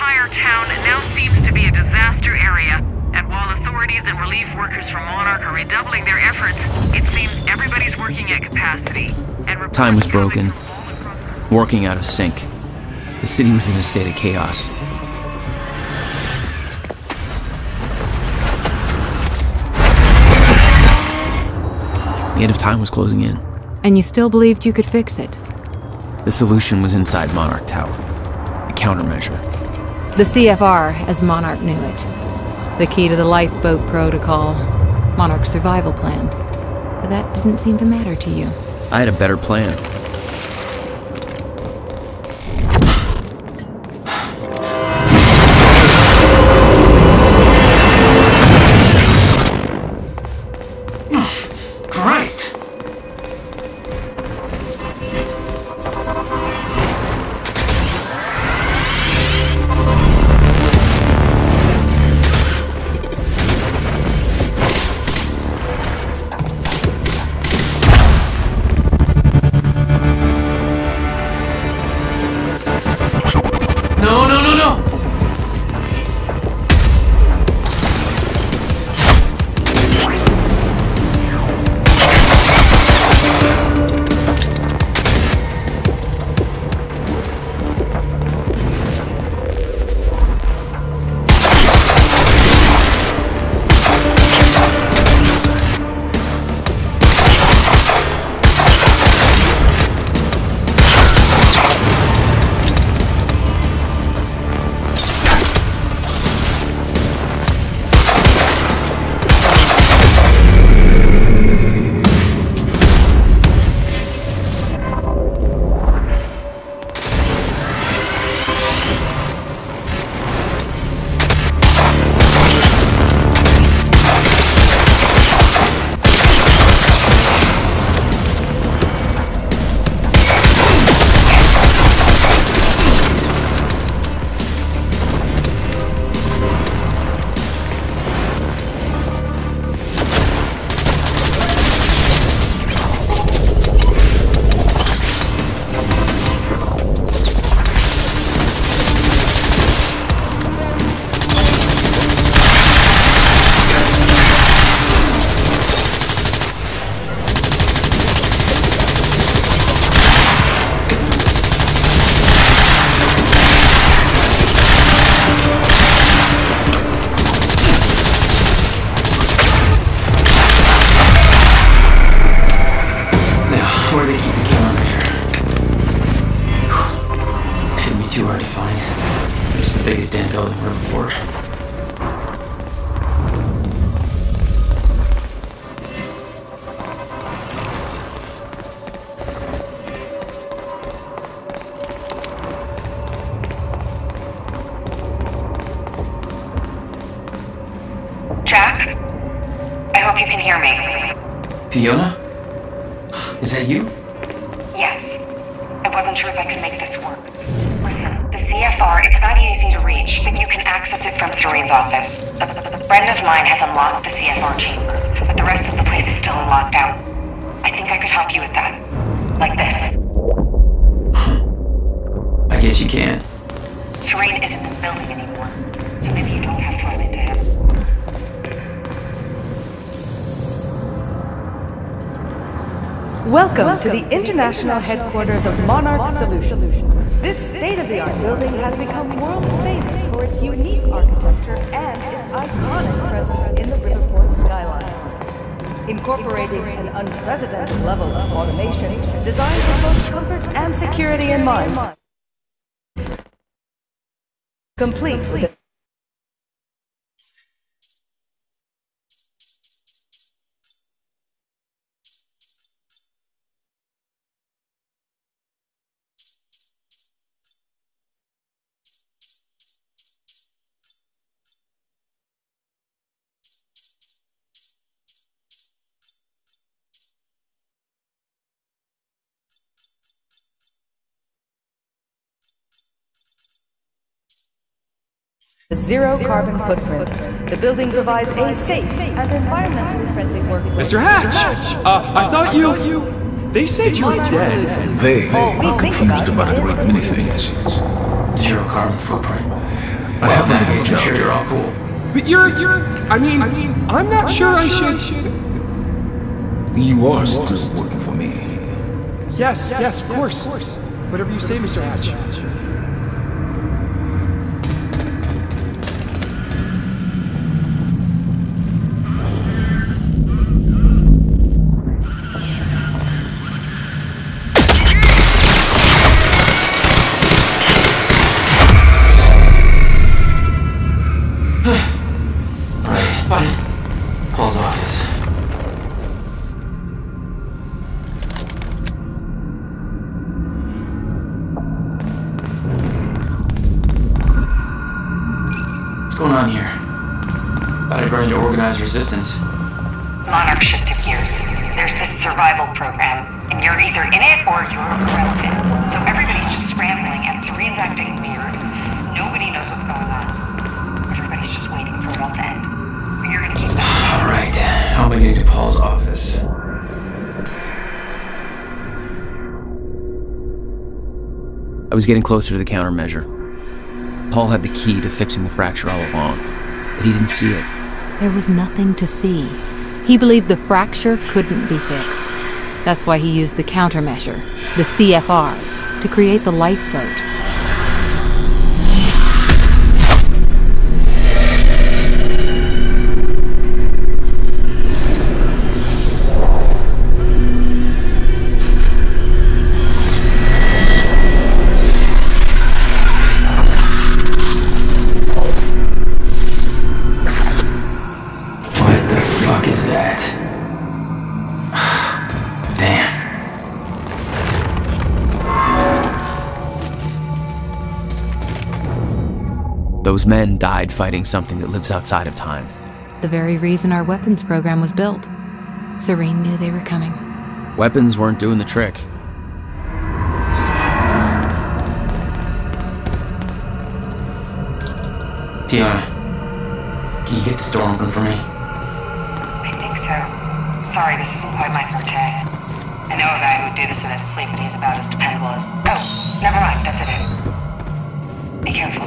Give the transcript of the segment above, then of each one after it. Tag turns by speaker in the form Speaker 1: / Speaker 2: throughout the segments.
Speaker 1: entire town now seems to be a disaster area, and while authorities and relief workers from Monarch are redoubling their efforts, it seems everybody's working at capacity. And
Speaker 2: time was broken, working out of sync. The city was in a state of chaos. The end of time was closing in.
Speaker 3: And you still believed you could fix it?
Speaker 2: The solution was inside Monarch Tower. A countermeasure.
Speaker 3: The CFR, as Monarch knew it. The key to the lifeboat protocol. Monarch's survival plan. But that didn't seem to matter to you.
Speaker 2: I had a better plan.
Speaker 4: Christ! No, no, no, no!
Speaker 1: Jack? I hope you can hear me.
Speaker 4: Fiona? Is that you?
Speaker 1: Yes. I wasn't sure if I could make this work. Listen, the CFR, it's not easy to reach, but you can access it from Serene's office. A friend of mine has unlocked the CFR chamber, but the rest of the place is still locked out. I think I could help you with that. Like this.
Speaker 4: I guess you can.
Speaker 1: Serene isn't in the building anymore, so maybe you don't have to run into him.
Speaker 5: Welcome to the international headquarters of Monarch Solutions. This state-of-the-art building has become world famous for its unique architecture and its iconic presence in the Riverport skyline. Incorporating an unprecedented level of automation designed with both comfort and security in mind. Complete with a zero carbon footprint. The building provides a safe and environmentally friendly workplace.
Speaker 6: Mr. Hatch! I thought you... They said you were dead.
Speaker 7: They are confused about a great many things.
Speaker 4: Zero carbon footprint. I have that case, I'm sure you're all cool.
Speaker 6: But I mean, I'm not sure I should.
Speaker 7: You are still working for me.
Speaker 6: Yes, of course. Whatever you say, Mr. Hatch.
Speaker 4: Paul's office. What's going on here? Thought I burned to organized resistance.
Speaker 1: Monarch shifted gears. There's this survival program, and you're either in it or you're irrelevant. So everybody's just scrambling, and Serene's acting weird. Nobody knows what's going on. Everybody's just waiting for it all to end. You're gonna keep that.
Speaker 4: All right. How am I getting to Paul's office?
Speaker 2: I was getting closer to the countermeasure. Paul had the key to fixing the fracture all along, but he didn't see it.
Speaker 3: There was nothing to see. He believed the fracture couldn't be fixed. That's why he used the countermeasure, the CFR, to create the lifeboat.
Speaker 2: Those men died fighting something that lives outside of time.
Speaker 3: The very reason our weapons program was built. Serene knew they were coming.
Speaker 2: Weapons weren't doing the trick.
Speaker 4: Fiona, can you get this door open for me?
Speaker 1: I think so. Sorry, this isn't quite my forte. I know a guy who would do this in his sleep, and he's about as dependable as... Oh, never mind, that's it. Be careful.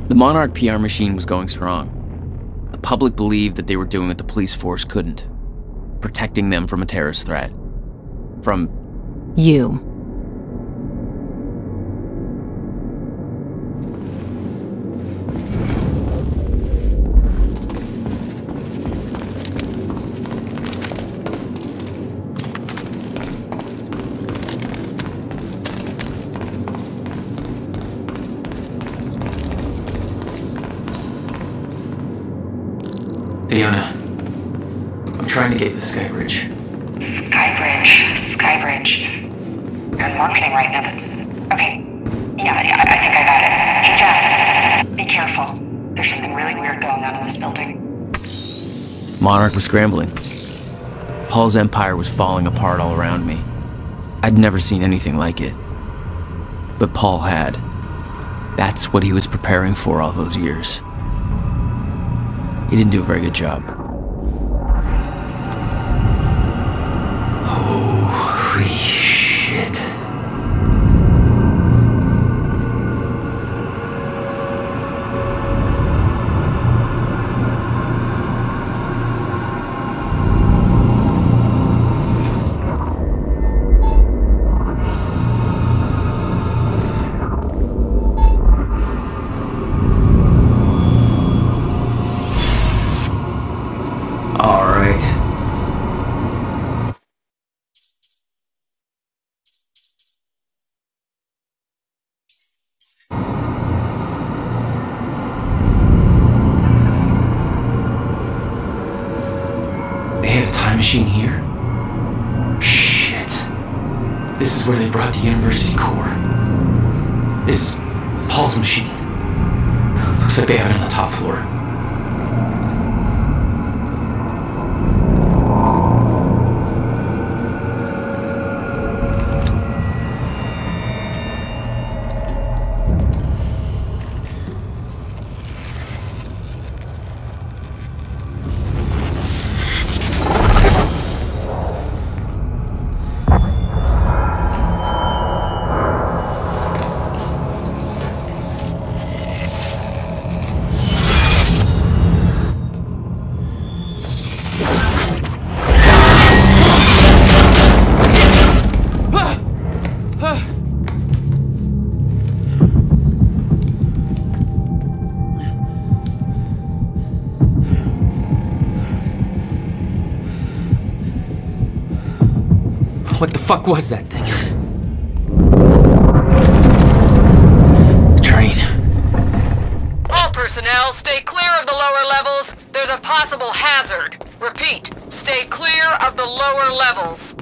Speaker 2: The Monarch PR machine was going strong. The public believed that they were doing what the police force couldn't, protecting them from a terrorist threat. From...
Speaker 3: you.
Speaker 4: Fiona, I'm trying to get to the Skybridge.
Speaker 1: Skybridge. You're in marketing right now. That's... Okay. Yeah, I think I got it. Hey, Jack, be careful. There's something really weird going on in this building.
Speaker 2: Monarch was scrambling. Paul's empire was falling apart all around me. I'd never seen anything like it. But Paul had. That's what he was preparing for all those years. He didn't do a very good job.
Speaker 4: Holy shit. Machine here? Shit. This is where they brought the University core. This is Paul's machine. Looks like they have it on the top floor. What the fuck was that thing? The train.
Speaker 8: All personnel, stay clear of the lower levels. There's a possible hazard. Repeat, stay clear of the lower levels.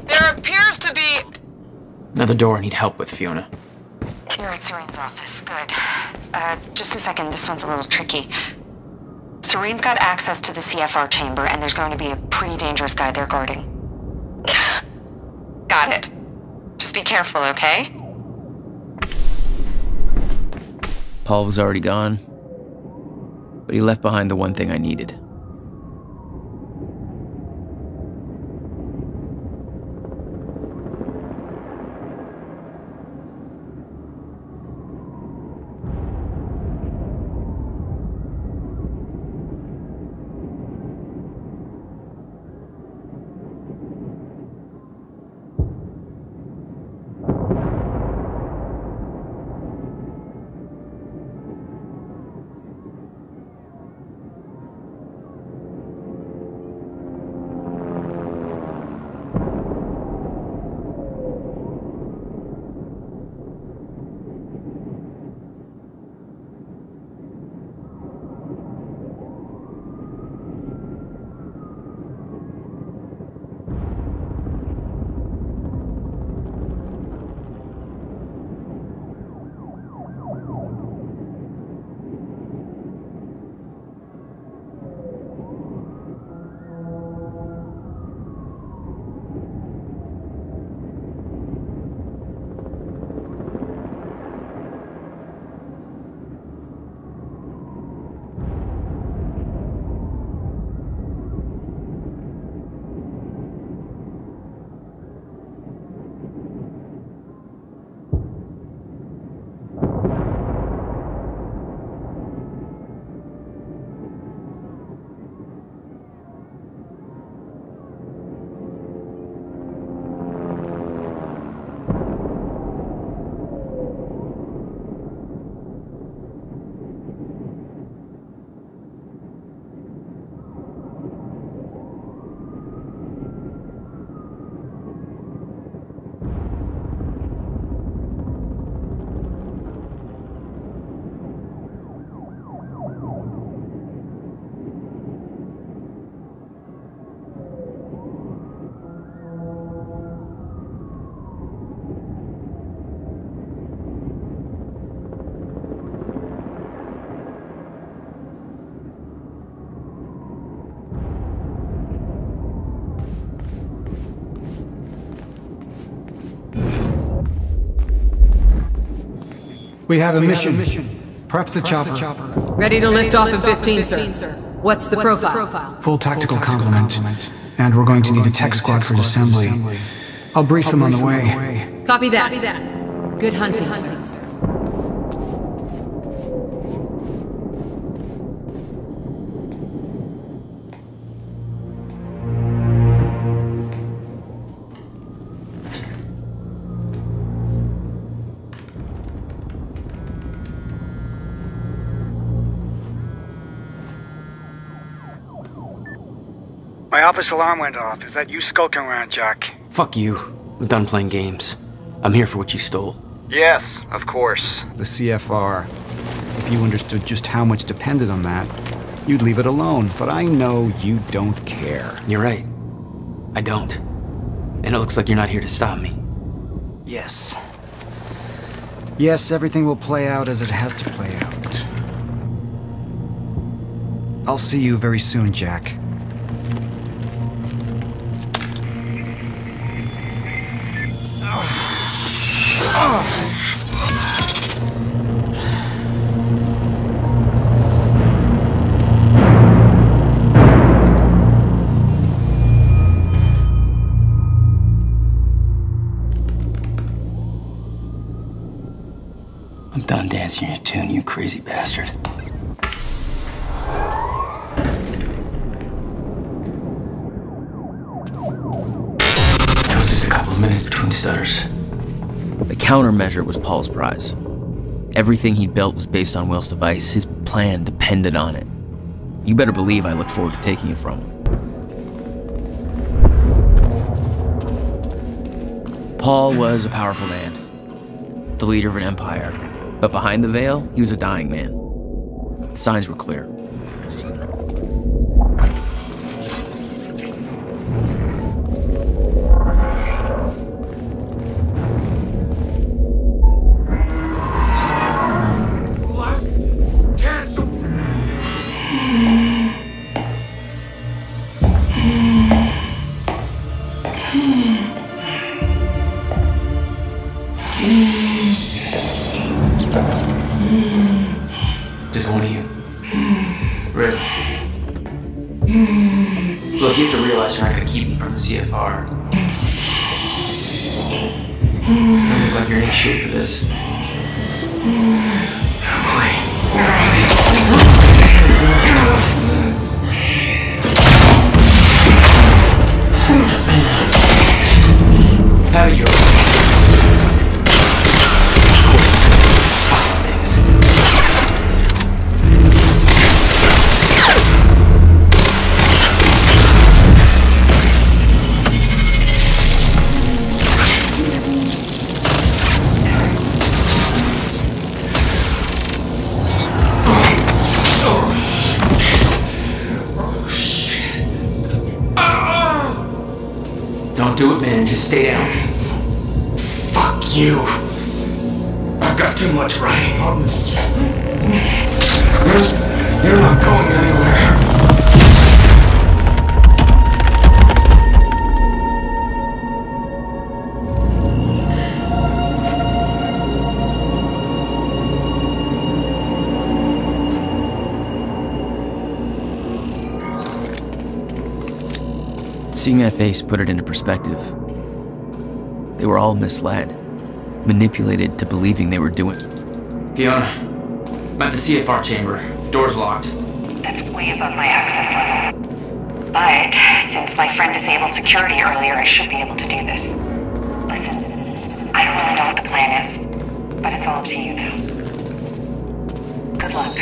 Speaker 8: There appears to be...
Speaker 4: Another door I need help with, Fiona.
Speaker 1: You're at Serene's office. Good. Just a second. This one's a little tricky. Serene's got access to the CFR chamber, and there's going to be a pretty dangerous guy there guarding. Got it. Just be careful, okay?
Speaker 2: Paul was already gone, but he left behind the one thing I needed.
Speaker 9: We have a mission. Prep the chopper.
Speaker 3: Ready to lift off in 15, sir. What's the profile?
Speaker 9: Full tactical complement. And we're going to need a tech squad for assembly. I'll brief them on the way.
Speaker 3: Copy that. Good hunting, sir.
Speaker 9: My office alarm went off. Is that you skulking around, Jack?
Speaker 4: Fuck you. I'm done playing games. I'm here for what you stole.
Speaker 9: Yes, of course. The CFR. If you understood just how much depended on that, you'd leave it alone. But I know you don't care.
Speaker 4: You're right. I don't. And it looks like you're not here to stop me.
Speaker 9: Yes. Yes, everything will play out as it has to play out. I'll see you very soon, Jack.
Speaker 4: I'm done dancing your tune, you crazy bastard. That was just a couple of minutes between stutters.
Speaker 2: The countermeasure was Paul's prize. Everything he built was based on Will's device. His plan depended on it. You better believe I look forward to taking it from him. Paul was a powerful man, the leader of an empire. But behind the veil, he was a dying man. The signs were clear.
Speaker 4: Just one of you. Really? Look, you have to realize you're not going to keep me from the CFR. You don't look like you're in shape for this. Have it your way. Don't do it, man. Just stay down.
Speaker 7: Fuck you. I've got too much riding on this. You're not going anywhere.
Speaker 2: Seeing that face put it into perspective. They were all misled, manipulated to believing they were doing.
Speaker 4: Fiona, I'm at the CFR chamber. Door's locked.
Speaker 1: That's way above my access level. But since my friend disabled security earlier, I should be able to do this. Listen, I don't really know what the plan is, but it's all up to you now. Good luck.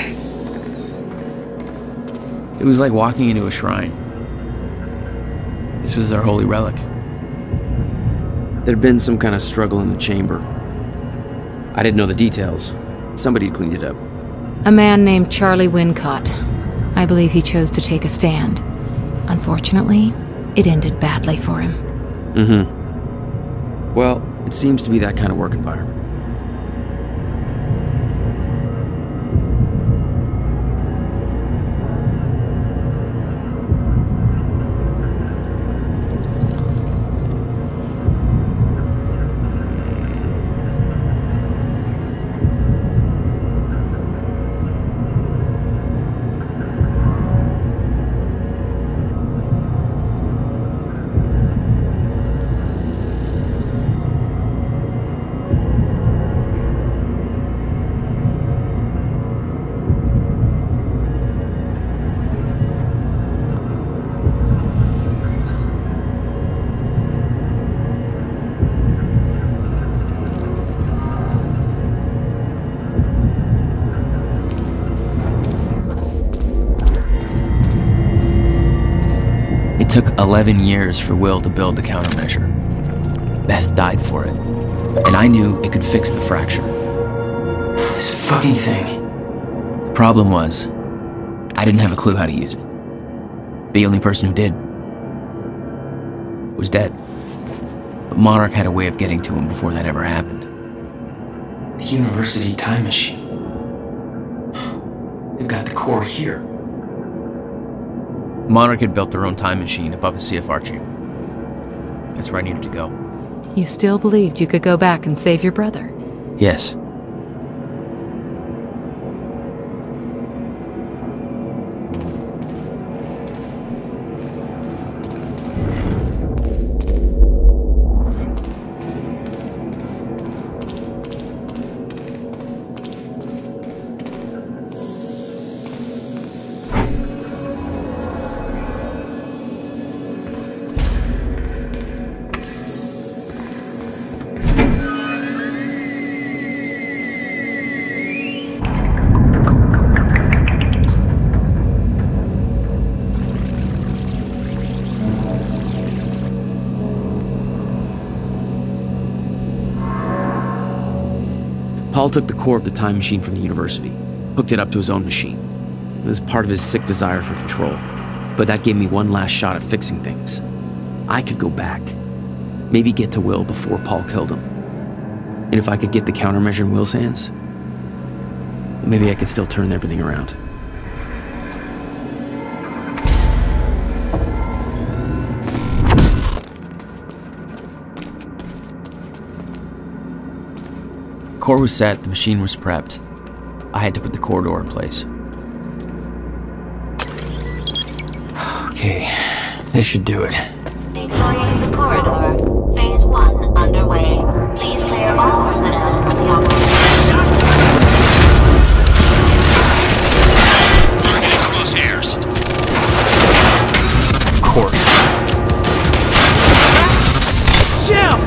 Speaker 2: It was like walking into a shrine. This was their holy relic.
Speaker 10: There'd been some kind of struggle in the chamber. I didn't know the details. Somebody had cleaned it up.
Speaker 3: A man named Charlie Wincott. I believe he chose to take a stand. Unfortunately, it ended badly for him.
Speaker 10: Mm-hmm. Well, it seems to be that kind of work environment.
Speaker 2: took 11 years for Will to build the countermeasure. Beth died for it, and I knew it could fix the fracture.
Speaker 4: This fucking thing.
Speaker 2: The problem was, I didn't have a clue how to use it. The only person who did was dead. But Monarch had a way of getting to him before that ever happened.
Speaker 4: The University time machine. They've got the core here.
Speaker 2: Monarch had built their own time machine above the CFR chamber. That's where I needed to go.
Speaker 3: You still believed you could go back and save your brother?
Speaker 2: Yes.
Speaker 10: Paul took the core of the time machine from the university, hooked it up to his own machine. It was part of his sick desire for control, but that gave me one last shot at fixing things. I could go back, maybe get to Will before Paul killed him. And if I could get the countermeasure in Will's hands, maybe I could still turn everything around.
Speaker 2: The core was set, the machine was prepped. I had to put the core door in place.
Speaker 4: Okay, this should do it.
Speaker 11: Deploying the corridor. Phase 1 underway. Please clear all personnel from the operation.
Speaker 12: Crosshairs.
Speaker 4: Of course.
Speaker 12: Jim!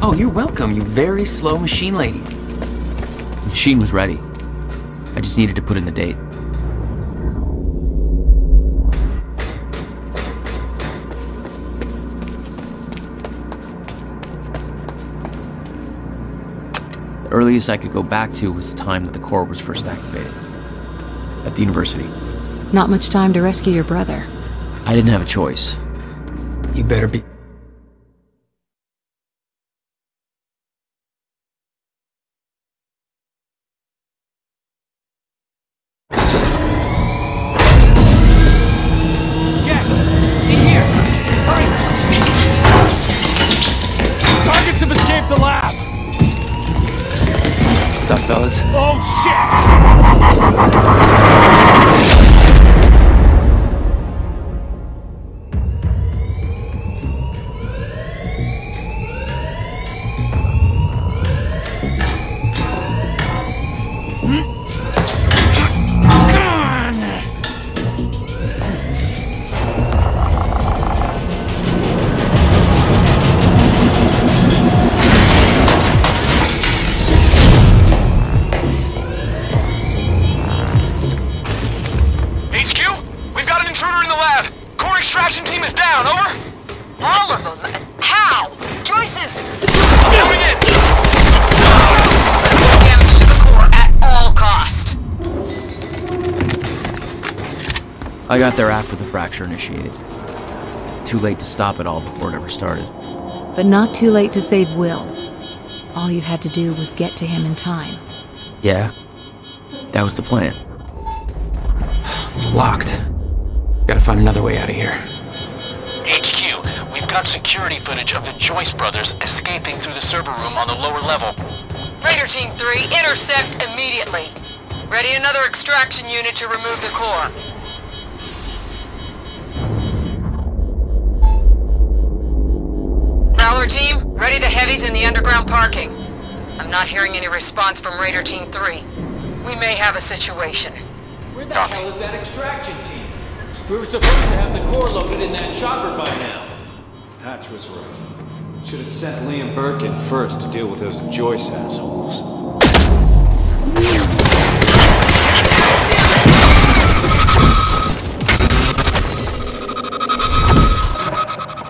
Speaker 4: Oh, you're welcome, you very slow machine lady.
Speaker 2: The machine was ready. I just needed to put in the date. The earliest I could go back to was the time that the core was first activated. At the university.
Speaker 3: Not much time to rescue your brother.
Speaker 2: I didn't have a choice.
Speaker 4: You better be...
Speaker 2: What's up, fellas?
Speaker 12: Oh, shit!
Speaker 8: Extraction team is down, over? All of them? How? Joyce's... Moving in! Damage to the core at all cost.
Speaker 2: I got there after the fracture initiated. Too late to stop it all before it ever started.
Speaker 3: But not too late to save Will. All you had to do was get to him in time.
Speaker 2: Yeah, that was the plan.
Speaker 4: It's locked. Gotta find another way out of here.
Speaker 12: HQ, we've got security footage of the Joyce brothers escaping through the server room on the lower level.
Speaker 8: Raider Team 3, intercept immediately. Ready another extraction unit to remove the core. Prowler Team, ready the heavies in the underground parking. I'm not hearing any response from Raider Team 3. We may have a situation.
Speaker 6: Where the hell is that extraction team? We were supposed to have the core loaded in that chopper by now.
Speaker 13: Hatch was right. Should have sent Liam Burke in first to deal with those Joyce assholes.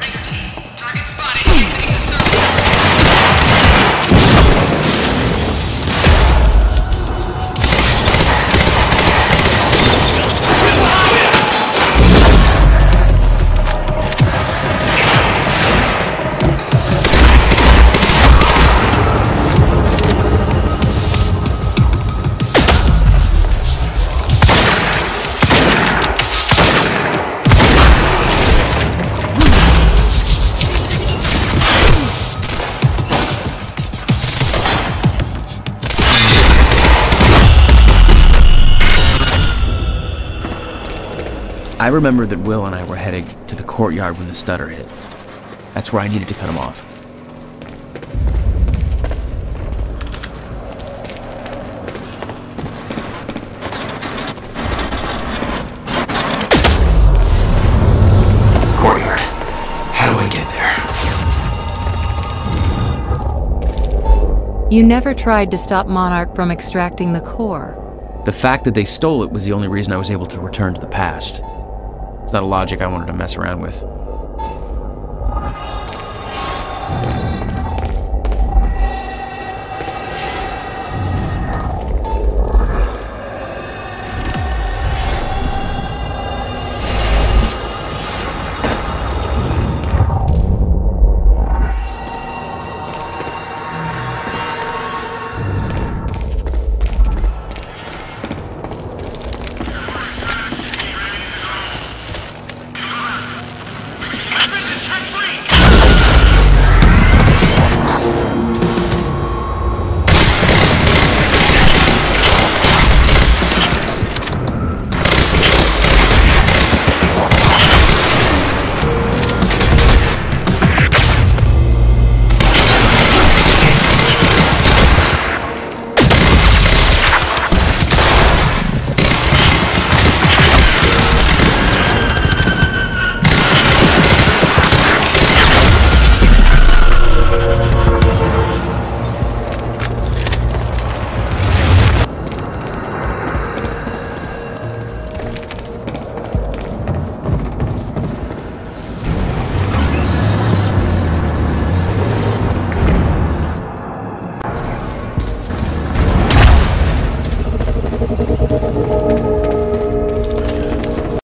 Speaker 8: Raider Team, target spotted exiting the server.
Speaker 2: I remembered that Will and I were heading to the courtyard when the stutter hit. That's where I needed to cut him off.
Speaker 4: Courtyard. How do I get there?
Speaker 3: You never tried to stop Monarch from extracting the core.
Speaker 2: The fact that they stole it was the only reason I was able to return to the past. It's not a logic I wanted to mess around with.